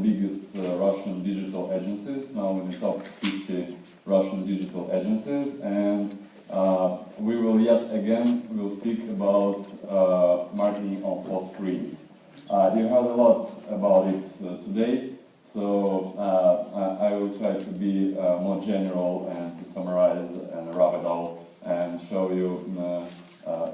biggest Russian digital agencies, now in the top 50 Russian digital agencies, and we will yet again speak about marketing on full screens. You heard a lot about it today, so I will try to be more general and to summarize and wrap it all and show you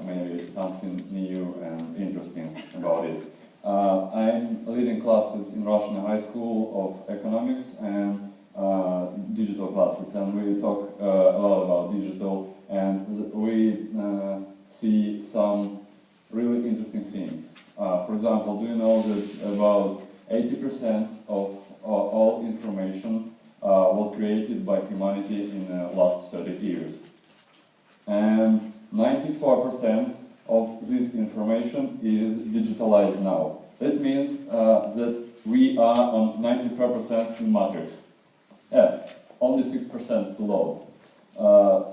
maybe something new and interesting about it. I'm leading classes in Russian high school of economics and digital classes, and we talk a lot about digital, and we see some really interesting things. For example, do you know that about 80% of all information was created by humanity in the last 30 years? And 94% of this information is digitalized now. That means that we are on 95% in matrix. Yeah, only 6% to load.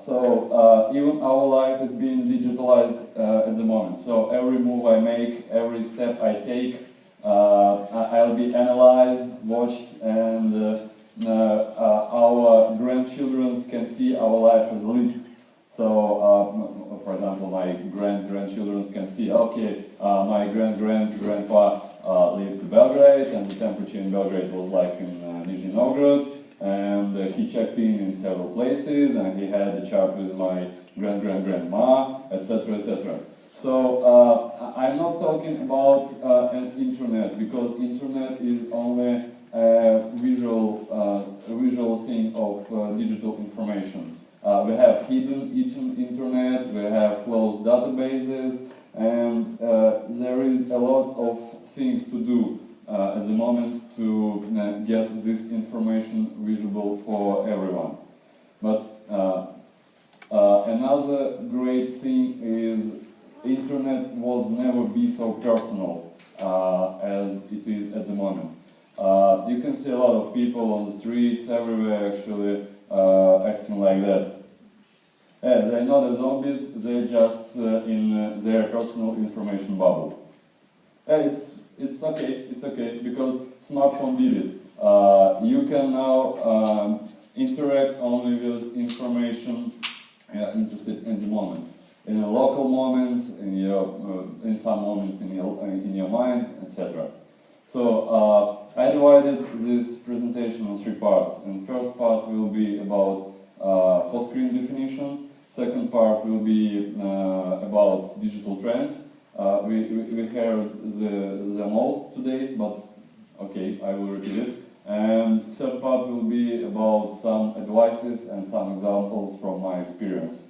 So even our life is being digitalized at the moment. So every move I make, every step I take, I'll be analyzed, watched, and our grandchildren can see our life as a list. So, for example, my grandchildren can see, okay, my grandpa lived in Belgrade, and the temperature in Belgrade was like in Nizhny Novgorod, and he checked in several places, and he had a chat with my grandma, etc., etc. So I'm not talking about an internet, because internet is only a visual thing of digital information. We have hidden internet, we have closed databases, and there is a lot of things to do at the moment to get this information visible for everyone. But another great thing is internet was never be so personal as it is at the moment. You can see a lot of people on the streets everywhere actually acting like that. Yeah, they're not as zombies, they're just in their personal information bubble. It's okay, because smartphone did it. You can now interact only with information interested in the moment, in a local moment, in some moment in your mind, etc. So I divided this presentation in 3 parts, and first part will be about full screen definition. Second part will be about digital trends. We heard them all today, but okay, I will repeat it. And third part will be about some advices and some examples from my experience.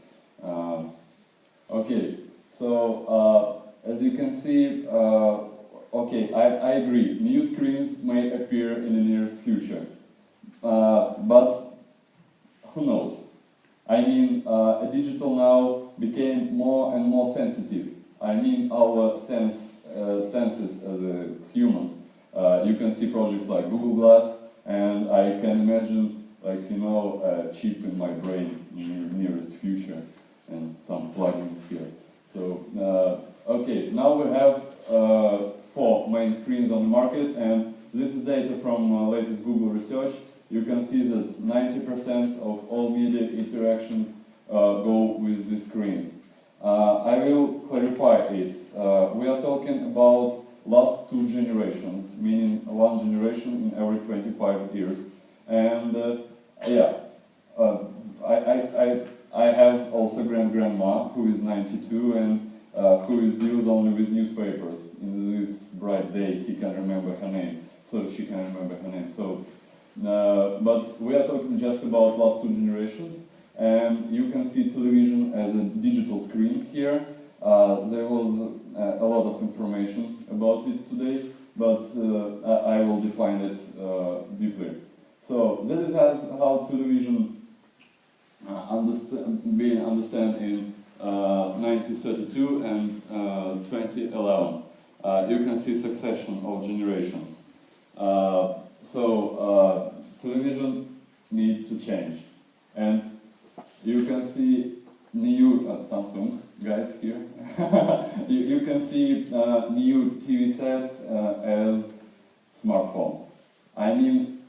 Okay, so as you can see, okay, I agree, new screens may appear in the nearest future, but who knows? I mean, digital now became more and more sensitive. I mean, our senses as humans. You can see projects like Google Glass, and I can imagine, like, a chip in my brain in the nearest future, and some plugin here. So, okay, now we have 4 main screens on the market, and this is data from latest Google research. You can see that 90% of all media interactions go with these screens. I will clarify it. We are talking about last 2 generations, meaning 1 generation in every 25 years. And yeah, I have also grandma who is 92 and who deals only with newspapers. In this bright day, he can remember her name, so she can remember her name. So, but we are talking just about last 2 generations. And you can see television as a digital screen here. There was a lot of information about it today, but I will define it deeply. So this is how television being understood in 1932 and 2011. You can see succession of generations. So television need to change, and you can see new Samsung guys here. you can see new TV sets as smartphones. I mean,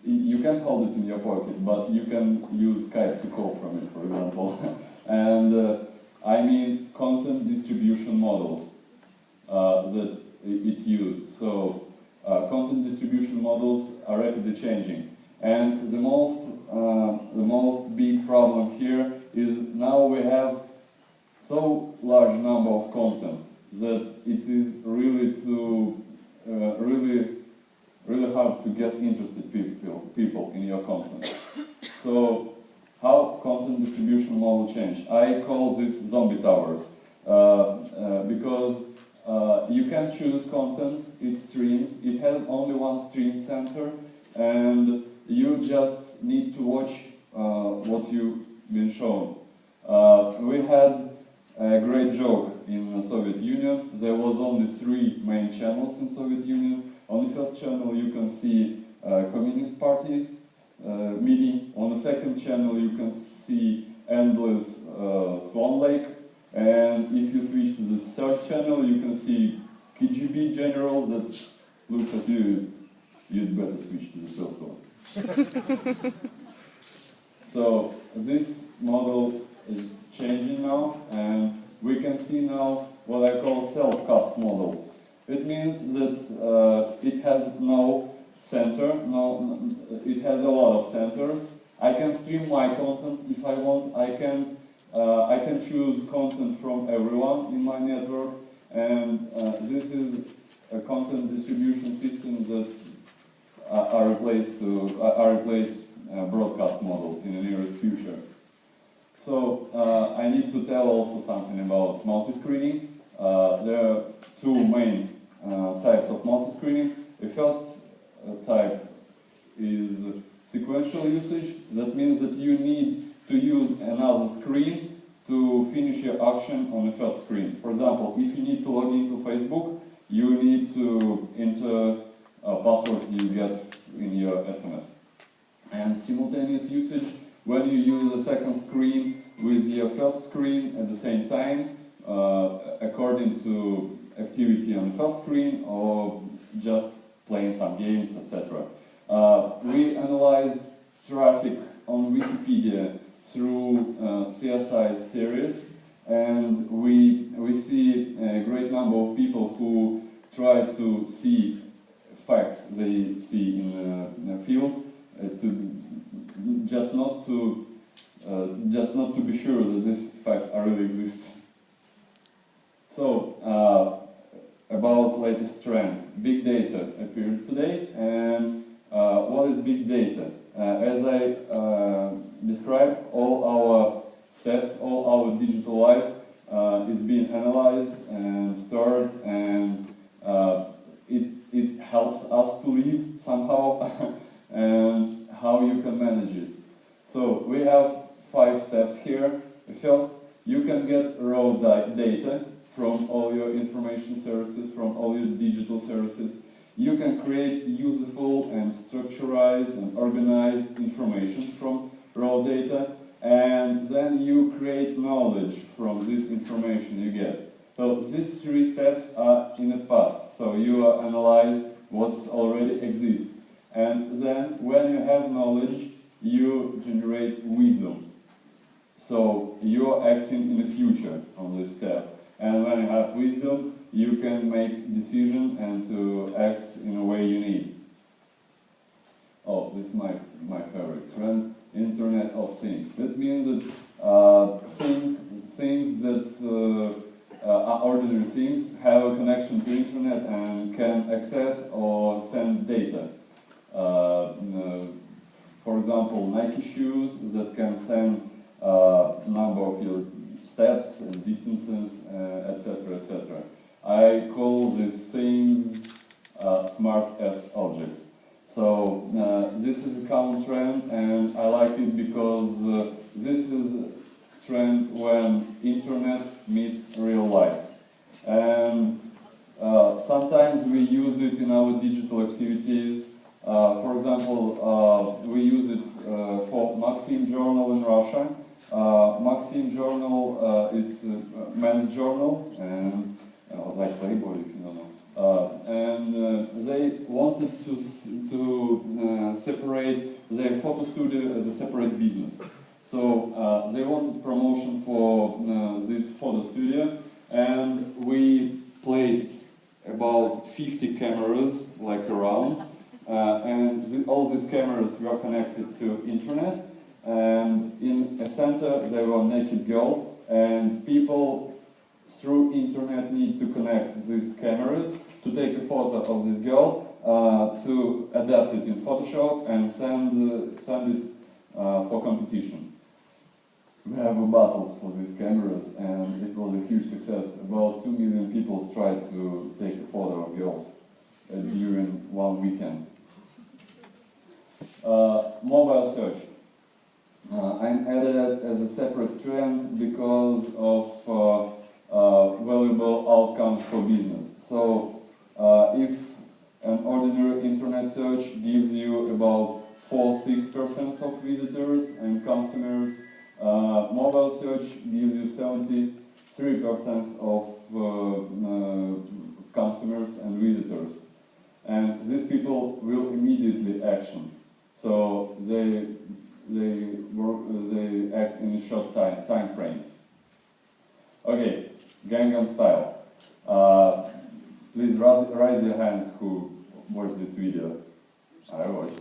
you can't hold it in your pocket, but you can use Skype to call from it, for example. And I mean content distribution models that it uses. So content distribution models are rapidly changing. And the most big problem here is now we have so large number of content that it is really really hard to get interested people in your content. So how content distribution model change? I call this zombie towers because you can choose content, it streams, it has only one stream center, and you just need to watch what you've been shown. We had a great joke in the Soviet Union. There was only 3 main channels in Soviet Union. On the first channel you can see Communist Party meeting. On the second channel you can see endless Swan Lake. And if you switch to the third channel you can see KGB general that looks at you. You'd better switch to the first one. So this model is changing now, and we can see now what I call self-cast model. It means that it has no center, it has a lot of centers. I can stream my content if I want. I can choose content from everyone in my network, and this is a content distribution system that replace broadcast model in the nearest future. So I need to tell also something about multiscreening. There are 2 main types of multiscreening. The first type is sequential usage. That means that you need to use another screen to finish your action on the first screen. For example, if you need to log into Facebook, you need to enter a password you get in your SMS. And simultaneous usage, when you use a second screen with your first screen at the same time, according to activity on the first screen or just playing some games, etc. We analyzed traffic on Wikipedia through CSI series, and we see a great number of people who try to see facts they see in the field, just not to be sure that these facts really exist. So about latest trend, big data appeared today, and what is big data? As I described, all our steps, all our digital life is being analyzed and stored, and it helps us to live somehow, and how you can manage it. So we have 5 steps here. First, you can get raw data from all your information services, from all your digital services. You can create useful and structured and organized information from raw data, and then you create knowledge from this information you get. So these 3 steps are in the past, so you analyze what's already exists. And then when you have knowledge, you generate wisdom. So you're acting in the future on this step. And when you have wisdom, you can make decisions and to act in a way you need. Oh, this is my favorite trend, Internet of Things. That means that things that are ordinary things have a connection to Internet and can access or send data. For example, Nike shoes that can send number of your steps and distances, etc., etc. I call these things smart as objects. So this is a common trend, and I like it because this is a trend when Internet meets real life. And sometimes we use it in our digital activities. For example, we use it for Maxim journal in Russia. Maxim journal is a men's journal, and like Playboy, if you don't know. And they wanted to separate their photo studio as a separate business. So they wanted promotion for this photo studio, and we placed about 50 cameras like around, and all these cameras were connected to internet, and in a center there were naked girl, and people through internet need to connect these cameras to take a photo of this girl, to adapt it in Photoshop and send it for competition. We have battles for these cameras, and it was a huge success. About 2 million people tried to take a photo of girls during one weekend. Mobile search. I added it as a separate trend because of valuable outcomes for business. So if an ordinary internet search gives you about 4–6% of visitors and consumers, mobile search gives you 73% of consumers and visitors. And these people will immediately action. So they act in short time frames. Okay, Gangnam Style. Please raise your hands who watched this video. I watched.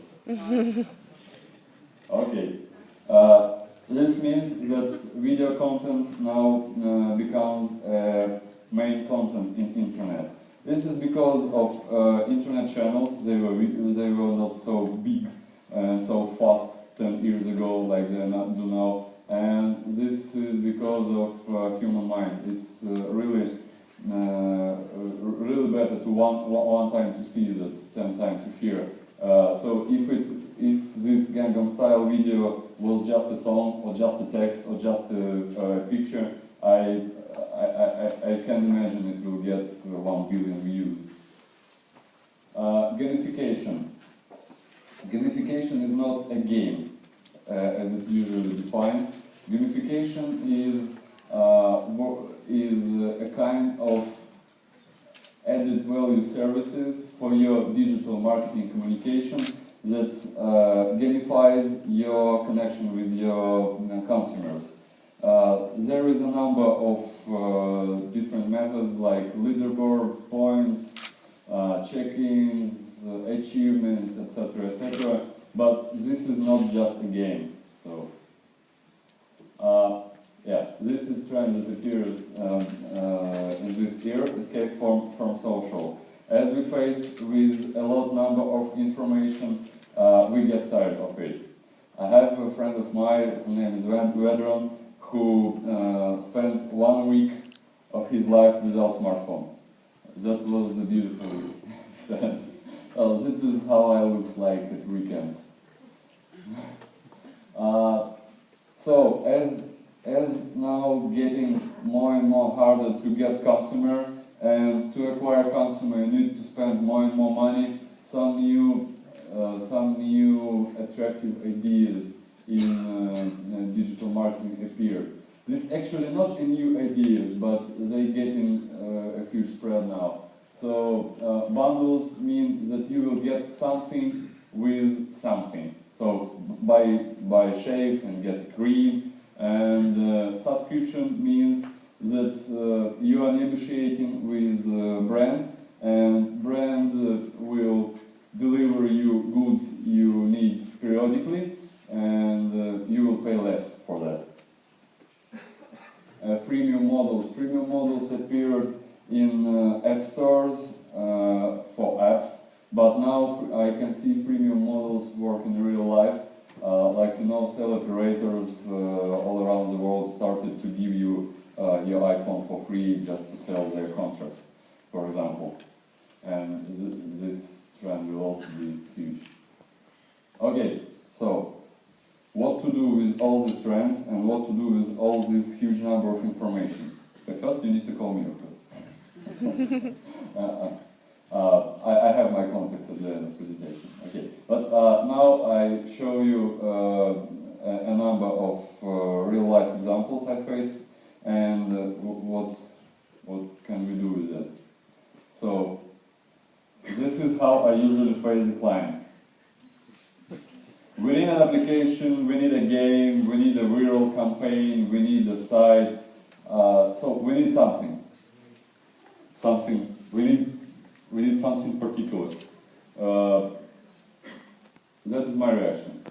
Okay. This means that video content now becomes main content in internet. This is because of internet channels. They were not so big and so fast 10 years ago like they do now. And this is because of human mind. It's really better to one time to see that 10 times to hear. So if this Gangnam Style video was just a song or just a text or just a picture, I can imagine it will get 1 billion views. Gamification. Gamification is not a game, as it usually defined. Gamification is a kind of added value services for your digital marketing communication that gamifies your connection with your consumers. There is a number of different methods like leaderboards, points, check-ins, achievements, etc., but this is not just a game. So, yeah, this is trend that appears in this year, escape from social. As we face with a lot number of information, we get tired of it. I have a friend of mine, whose name is Vedran, who spent 1 week of his life without smartphone. That was a beautiful week. So, this is how I look like at weekends. So, as now getting more and more harder to get customer, and to acquire customer you need to spend more and more money, some new attractive ideas in digital marketing appear. This actually not a new ideas, but they getting a huge spread now. So bundles mean that you will get something with something. So buy a shave and get cream, and subscription means that you are negotiating with a brand, and brand will deliver you goods you need periodically, and you will pay less for that. Freemium models appeared in app stores for apps, but now I can see freemium models work in real life. Like cell operators all around the world started to give you your iPhone for free just to sell their contracts, for example. And this trend will also be huge. Okay, so what to do with all these trends and what to do with all this huge number of information? But first you need to call me, of course. I have my contacts at the end of the presentation. Okay, but now I show you a number of real-life examples I faced, and what can we do with that. So this is how I usually face the client. We need an application, we need a game, we need a viral campaign, we need a site. So we need something. We need something particular. That is my reaction.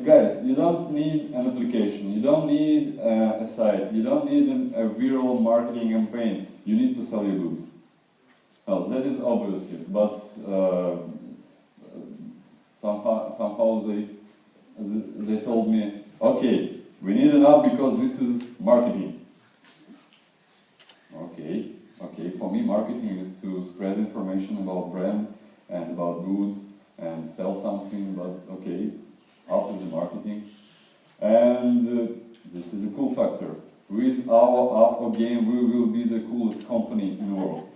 Guys, you don't need an application, you don't need a site, you don't need a viral marketing campaign. You need to sell your goods. Well, that is obviously, but somehow they told me, okay, we need an app because this is marketing. Okay, for me marketing is to spread information about brand and about goods and sell something, but okay, app is a marketing. And this is a cool factor. With our app or game, we will be the coolest company in the world.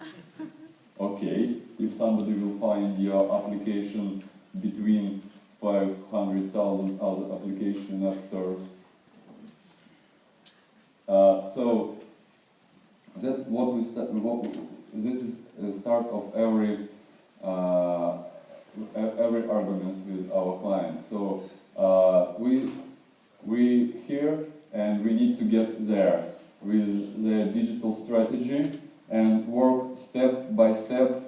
Okay, if somebody will find your application between 500,000 other applications in app stores. So that what we start. This is the start of every argument with our clients. So we here and we need to get there with the digital strategy and work step by step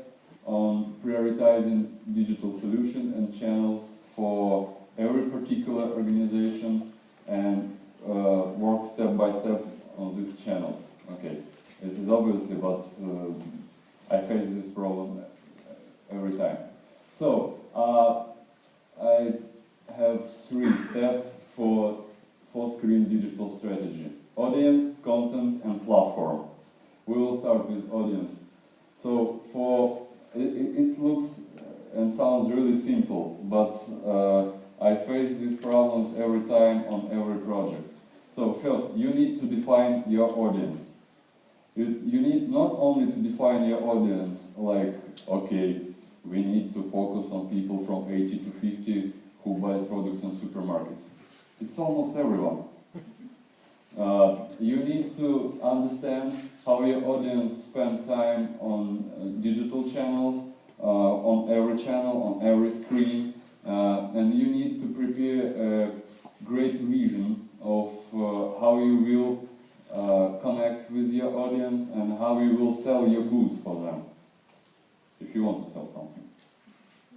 on prioritizing digital solution and channels for every particular organization and work step by step on these channels. Okay, this is obviously, but I face this problem every time. So I have 3 steps for full-screen digital strategy: audience, content, and platform. We will start with audience. So it looks and sounds really simple, but I face these problems every time on every project. So first, you need to define your audience. You need not only to define your audience, like, okay, we need to focus on people from 80 to 50 who buys products in supermarkets. It's almost everyone. You need to understand how your audience spend time on digital channels, on every channel, on every screen, and you need to prepare a great vision of how you will connect with your audience and how you will sell your goods for them, if you want to sell something,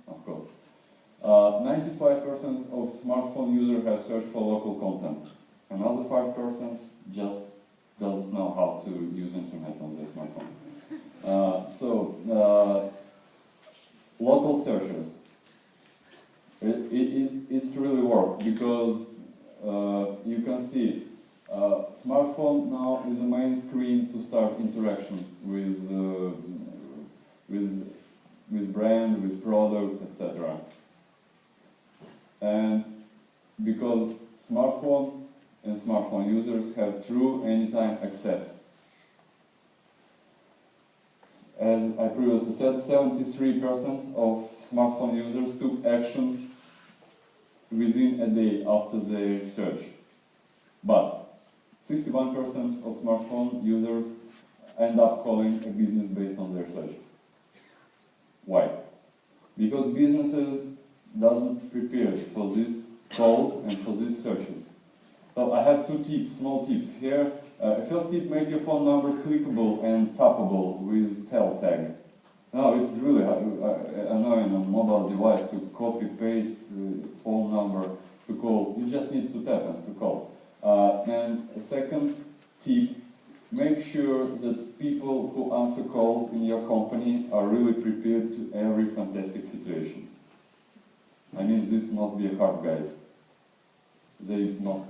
of course. 95% of smartphone users have searched for local content. Another 5% just doesn't know how to use internet on their smartphone. Local searches. It's really work because you can see smartphone now is the main screen to start interaction with brand, with product, etc. And because smartphone and smartphone users have true anytime access. As I previously said, 73% of smartphone users took action within a day after their search. But 61% of smartphone users end up calling a business based on their search. Why? Because businesses doesn't prepare for these calls and for these searches. So I have 2 tips, small tips here. First tip, make your phone numbers clickable and tappable with tel tag. Now it's really annoying on mobile device to copy paste phone number to call. You just need to tap and to call. And a second tip, make sure that people who answer calls in your company are really prepared to every fantastic situation. I mean, this must be hard, guys. They must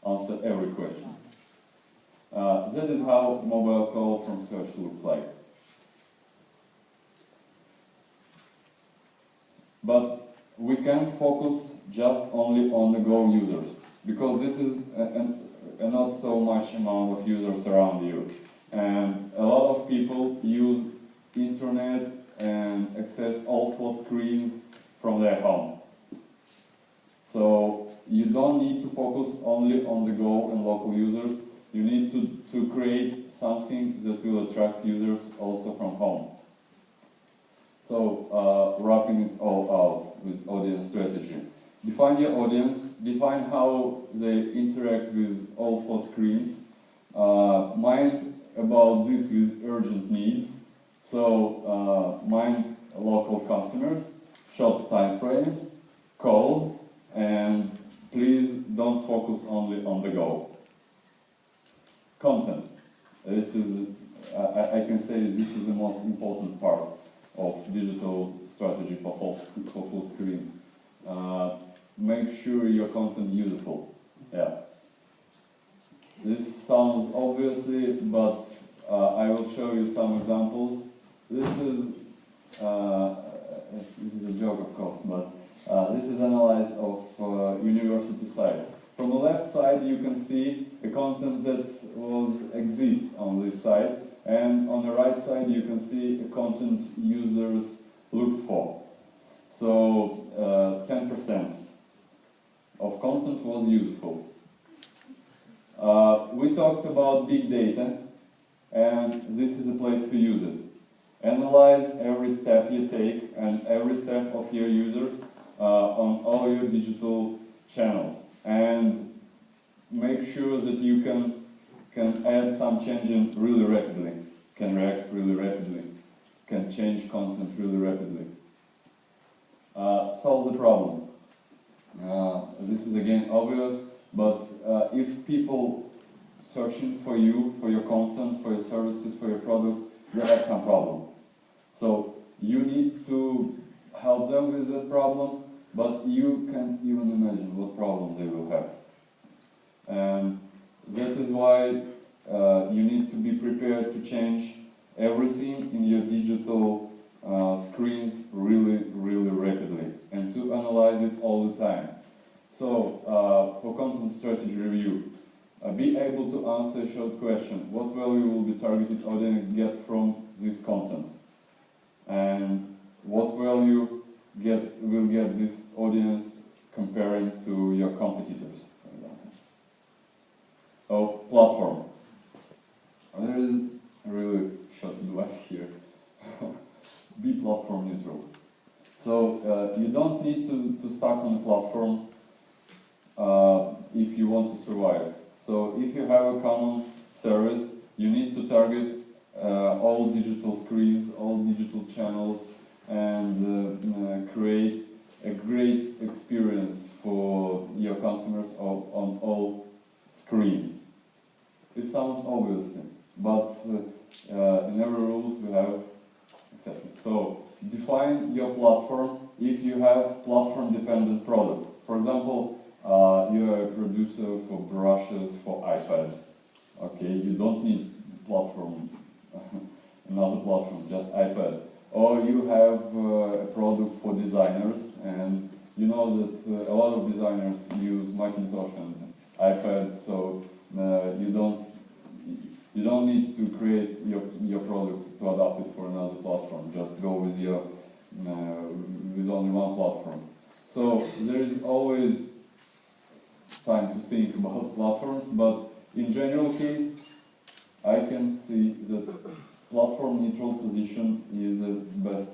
answer every question. That is how mobile call from search looks like. But we can't focus just only on the Go users, because this is a not so much amount of users around you. And a lot of people use internet and access all 4 screens from their home. So you don't need to focus only on the Go and local users. You need to create something that will attract users also from home. So wrapping it all out with audience strategy. Define your audience, define how they interact with all 4 screens, mind about this with urgent needs, so mind local customers, short time frames, calls, and please don't focus only on the goal. Content. This is, I can say this is the most important part of digital strategy for full screen. Make sure your content useful. Yeah. This sounds obviously, but I will show you some examples. This is a joke, of course, but this is analysis of university site. From the left side, you can see the content that exists on this site, and on the right side, you can see the content users looked for. So 10% of content was useful. We talked about big data, and this is a place to use it. Analyze every step you take and every step of your users on all your digital channels, and make sure that you can add some changing really rapidly, can react really rapidly, can change content really rapidly. Solve the problem. This is again obvious, but if people searching for you, for your content, for your services, for your products, they have some problem. So you need to help them with that problem, but you can't even imagine what problems they will have. And that is why you need to be prepared to change everything in your digital screens really, really rapidly, and to analyze it all the time. So, for content strategy review, be able to answer a short question. What value will the targeted audience get from this content? And what value will get this audience comparing to your competitors, for example? Oh, platform. There is a really short advice here. Be platform neutral. So you don't need to stuck on a platform if you want to survive. So if you have a common service, you need to target all digital screens, all digital channels, and create a great experience for your customers on all screens. It sounds obvious, but in every rules we have exceptions. So define your platform if you have platform-dependent product. For example, you are a producer for brushes for iPad. Okay, you don't need platform, another platform, just iPad. Or you have a product for designers, and you know that a lot of designers use Macintosh and iPad, so you don't need to create your product to adapt it for another platform. Just go with your with only one platform. So there is always time to think about platforms, but in general case, I can see that platform neutral position is best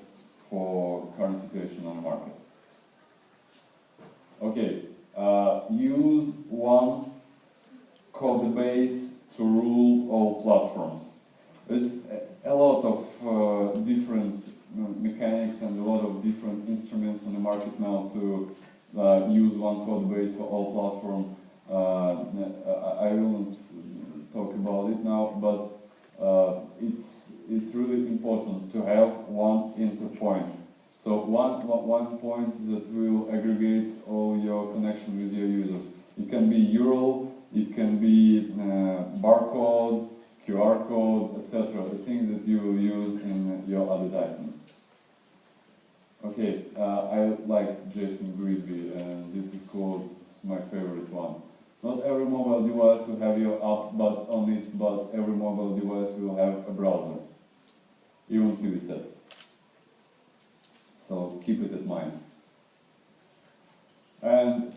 for current situation on the market. Okay, use one code base to rule all platforms. It's a lot of different mechanics and a lot of different instruments on the market now to use one code base for all platform. I won't talk about it now, but it's really important to have one enter point. So one point that will aggregate all your connection with your users. It can be URL, it can be barcode, QR code, etc. The things that you will use in your advertisement. Okay, I like Jason Grisby, and this is called my favorite one. Not every mobile device will have your app on it, but every mobile device will have a browser, even TV sets. So keep it in mind. And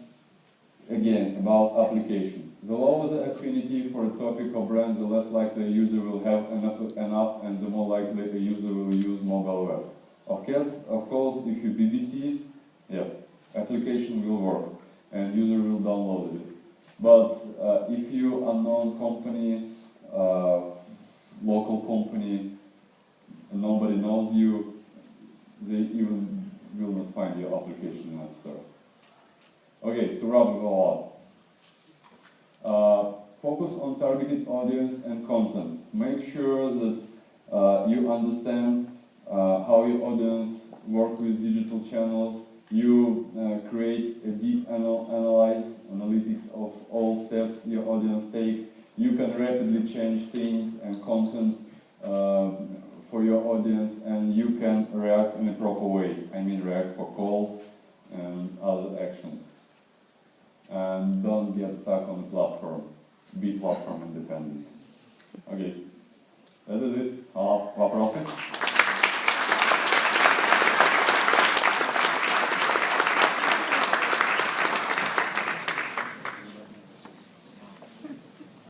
again, about application. The lower the affinity for a topic or brand, the less likely a user will have an app, and the more likely a user will use mobile web. Of course, if you BBC, yeah, application will work and user will download it. But if you unknown company, local company, and nobody knows you, they even will not find your application in App Store. Okay, to wrap it all up. Focus on targeted audience and content. Make sure that you understand how your audience work with digital channels. You create a deep analytics of all steps your audience take. You can rapidly change things and content for your audience, and you can react in a proper way. I mean, react for calls and other actions. And don't get stuck on the platform. Be platform independent. Okay, that is it. Вопросы?